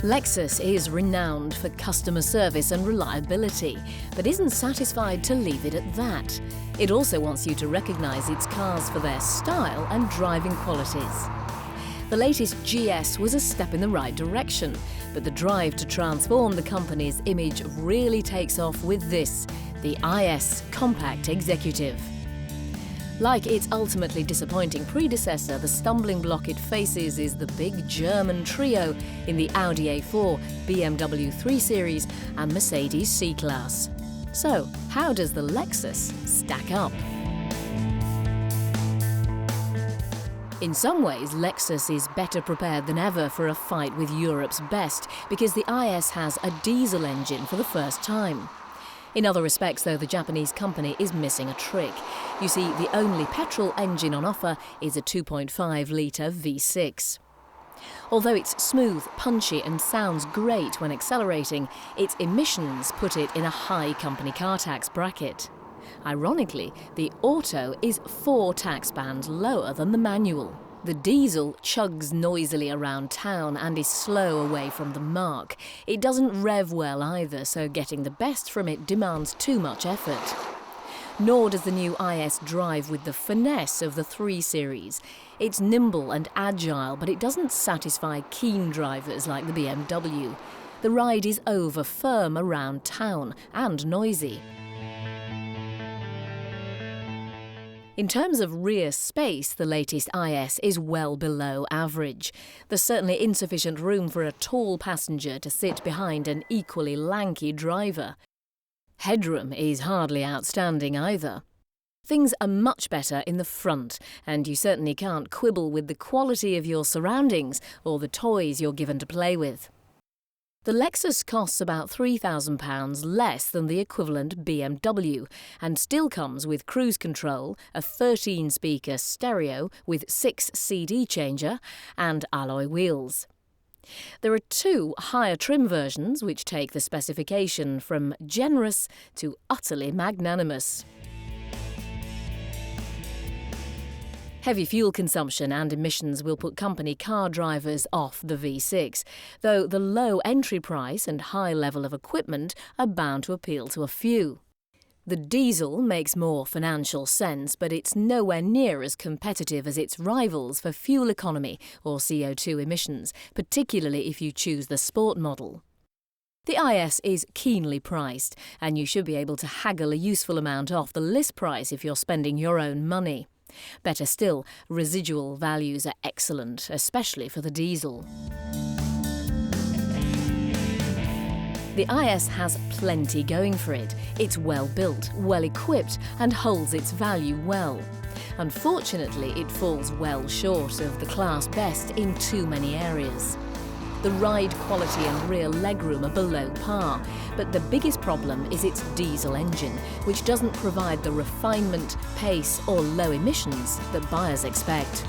Lexus is renowned for customer service and reliability, but isn't satisfied to leave it at that. It also wants you to recognise its cars for their style and driving qualities. The latest GS was a step in the right direction, but the drive to transform the company's image really takes off with this, the IS Compact Executive. Like its ultimately disappointing predecessor, the stumbling block it faces is the big German trio in the Audi A4, BMW 3 Series and Mercedes C-Class. So, how does the Lexus stack up? In some ways, Lexus is better prepared than ever for a fight with Europe's best because the IS has a diesel engine for the first time. In other respects, though, the Japanese company is missing a trick. You see, the only petrol engine on offer is a 2.5-litre V6. Although it's smooth, punchy and sounds great when accelerating, its emissions put it in a high company car tax bracket. Ironically, the auto is 4 tax bands lower than the manual. The diesel chugs noisily around town and is slow away from the mark. It doesn't rev well either, so getting the best from it demands too much effort. Nor does the new IS drive with the finesse of the 3 Series. It's nimble and agile, but it doesn't satisfy keen drivers like the BMW. The ride is over firm around town and noisy. In terms of rear space, the latest IS is well below average. There's certainly insufficient room for a tall passenger to sit behind an equally lanky driver. Headroom is hardly outstanding either. Things are much better in the front, and you certainly can't quibble with the quality of your surroundings or the toys you're given to play with. The Lexus costs about £3,000 less than the equivalent BMW and still comes with cruise control, a 13-speaker stereo with 6 CD changer and alloy wheels. There are 2 higher trim versions which take the specification from generous to utterly magnanimous. Heavy fuel consumption and emissions will put company car drivers off the V6, though the low entry price and high level of equipment are bound to appeal to a few. The diesel makes more financial sense, but it's nowhere near as competitive as its rivals for fuel economy or CO2 emissions, particularly if you choose the sport model. The IS is keenly priced, and you should be able to haggle a useful amount off the list price if you're spending your own money. Better still, residual values are excellent, especially for the diesel. The IS has plenty going for it. It's well built, well equipped and holds its value well. Unfortunately, it falls well short of the class best in too many areas. The ride quality and rear legroom are below par, but the biggest problem is its diesel engine, which doesn't provide the refinement, pace or low emissions that buyers expect.